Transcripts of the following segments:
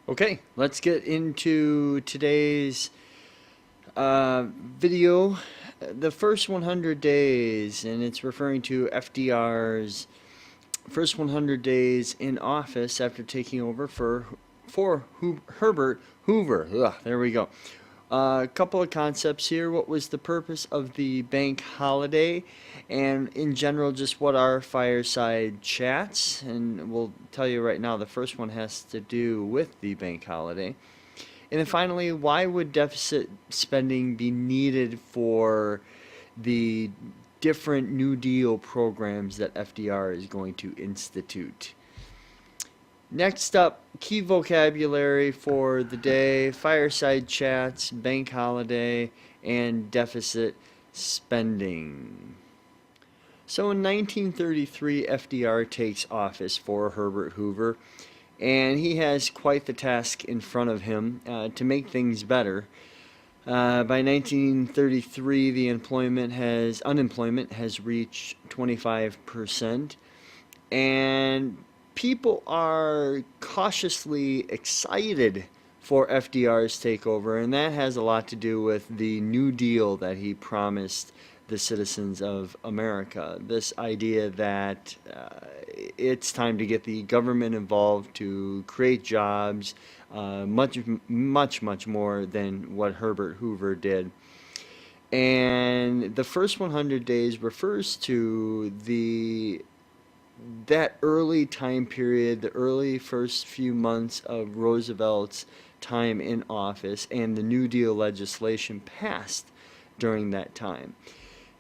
Okay, let's get into today's video. The first 100 days, and it's referring to FDR's first 100 days in office after taking over for Herbert Hoover. Ugh, there we go. A couple of concepts here. What was the purpose of the bank holiday? And in general, just what are fireside chats? And we'll tell you right now, the first one has to do with the bank holiday. And then finally, why would deficit spending be needed for the different New Deal programs that FDR is going to institute? Next up, key vocabulary for the day, fireside chats, bank holiday, and deficit spending. So in 1933, FDR takes office for Herbert Hoover, and he has quite the task in front of him to make things better. By 1933, the unemployment has reached 25%, and people are cautiously excited for FDR's takeover, and that has a lot to do with the New Deal that he promised the citizens of America. This idea that it's time to get the government involved to create jobs, much more than what Herbert Hoover did. And the first 100 days refers to that early time period, the early first few months of Roosevelt's time in office and the New Deal legislation passed during that time.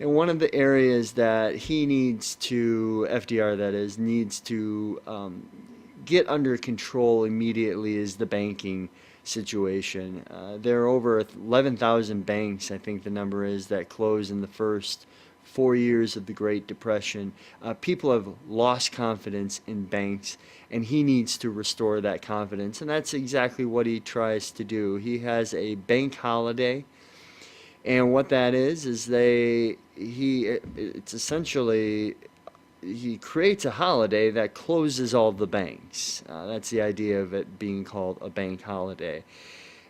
And one of the areas that FDR that is, needs to get under control immediately is the banking situation. There are over 11,000 banks, I think the number is, that closed in the first 4 years of the Great Depression. People have lost confidence in banks, and he needs to restore that confidence, and that's exactly what he tries to do. He has a bank holiday, and what that is it's essentially he creates a holiday that closes all the banks. That's the idea of it being called a bank holiday.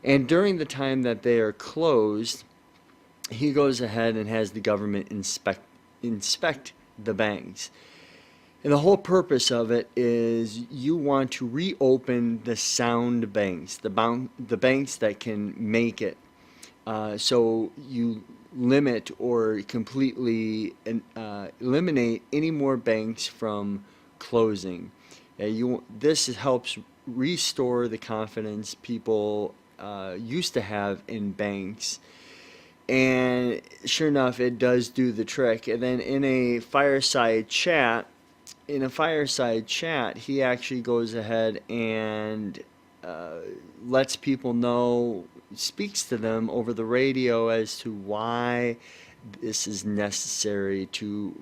And during the time that they are closed, he goes ahead and has the government inspect the banks. And the whole purpose of it is you want to reopen the sound banks, the banks that can make it. So you limit or completely eliminate any more banks from closing. This helps restore the confidence people used to have in banks. And sure enough, it does do the trick. And then in a fireside chat, he actually goes ahead and uh, lets people know, speaks to them over the radio as to why this is necessary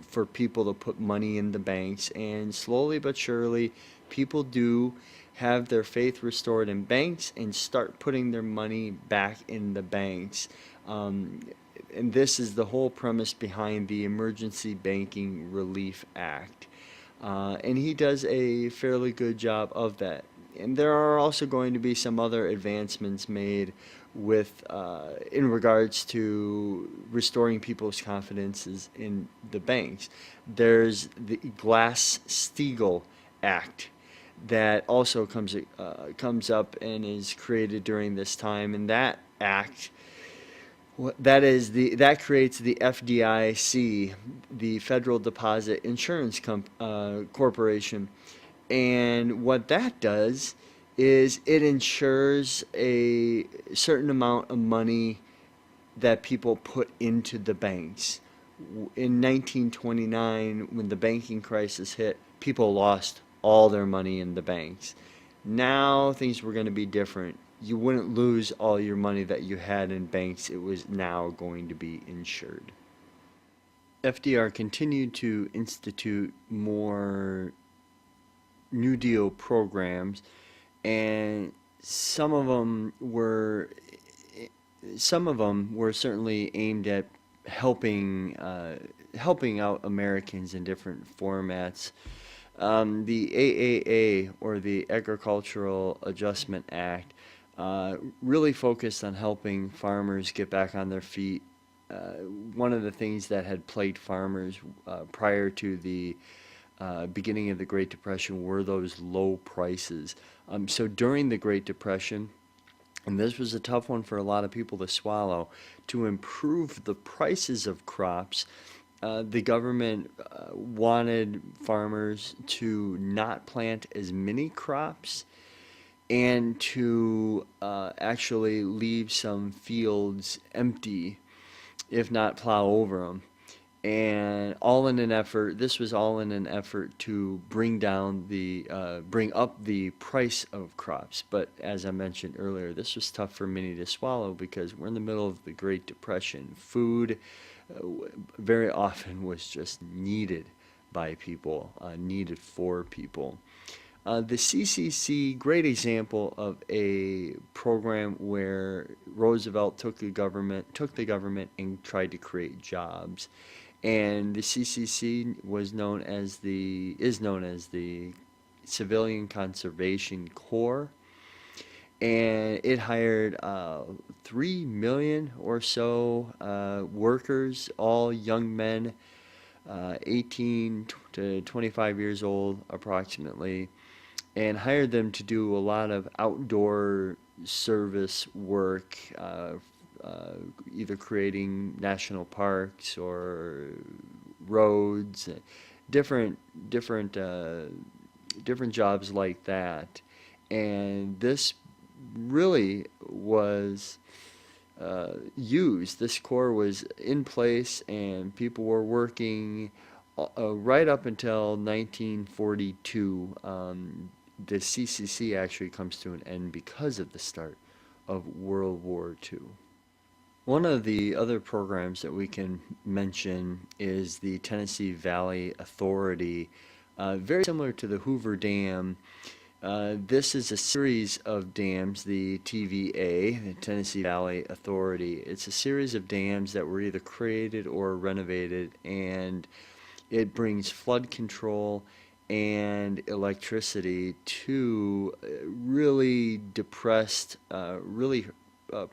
for people to put money in the banks. And slowly but surely, people do have their faith restored in banks and start putting their money back in the banks. Um, and this is the whole premise behind the Emergency Banking Relief Act. And he does a fairly good job of that. And there are also going to be some other advancements made in regards to restoring people's confidences in the banks. There's the Glass-Steagall Act that also comes up and is created during this time, and that act that creates the FDIC, the Federal Deposit Insurance Corporation, and what that does is it ensures a certain amount of money that people put into the banks. In 1929, when the banking crisis hit, people lost all their money in the banks. Now things were going to be different. You wouldn't lose all your money that you had in banks. It was now going to be insured. FDR continued to institute more New Deal programs, and some of them were certainly aimed at helping out Americans in different formats. The AAA, or the Agricultural Adjustment Act, really focused on helping farmers get back on their feet. One of the things that had plagued farmers prior to the beginning of the Great Depression were those low prices. So during the Great Depression, and this was a tough one for a lot of people to swallow, to improve the prices of crops, the government wanted farmers to not plant as many crops and to actually leave some fields empty, if not plow over them. And all in an effort, this was all in an effort to bring up the price of crops. But as I mentioned earlier, this was tough for many to swallow because we're in the middle of the Great Depression. Food very often was just needed by people, needed for people. The CCC, great example of a program where Roosevelt took the government and tried to create jobs. And the CCC is known as the Civilian Conservation Corps, and it hired 3 million or so workers, all young men, 18 to 25 years old approximately, and hired them to do a lot of outdoor service work, either creating national parks or roads, different jobs like that. And this really was used. This corps was in place, and people were working right up until 1942. The CCC actually comes to an end because of the start of World War II. One of the other programs that we can mention is the Tennessee Valley Authority, very similar to the Hoover Dam. This is a series of dams, the TVA, the Tennessee Valley Authority. It's a series of dams that were either created or renovated, and it brings flood control and electricity to really depressed,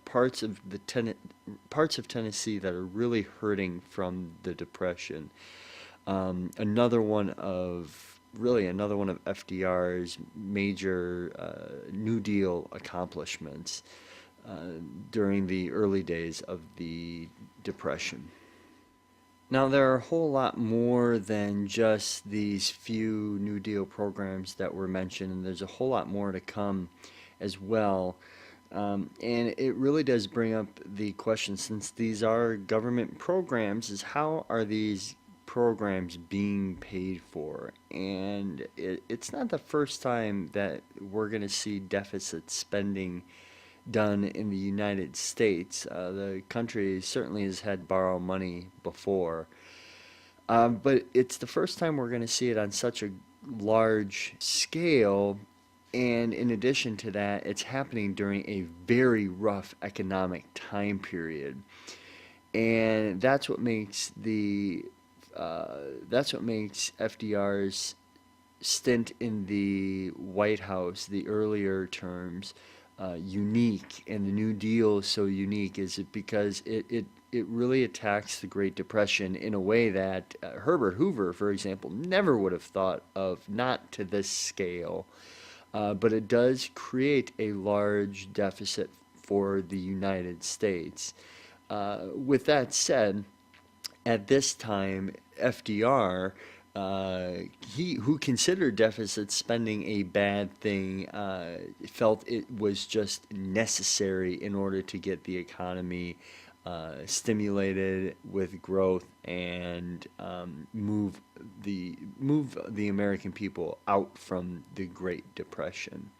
parts of Tennessee that are really hurting from the Depression. Another one of FDR's major New Deal accomplishments during the early days of the Depression. Now, there are a whole lot more than just these few New Deal programs that were mentioned, and there's a whole lot more to come as well. And it really does bring up the question, since these are government programs, is how are these programs being paid for? And it's not the first time that we're going to see deficit spending done in the United States. The country certainly has had borrow money before, but it's the first time we're going to see it on such a large scale. And in addition to that, it's happening during a very rough economic time period, and that's what makes FDR's stint in the White House, the earlier terms, unique, and the New Deal so unique, is it because it really attacks the Great Depression in a way that Herbert Hoover, for example, never would have thought of, not to this scale. But it does create a large deficit for the United States. With that said, at this time, FDR, who considered deficit spending a bad thing, felt it was just necessary in order to get the economy stimulated with growth and move the American people out from the Great Depression.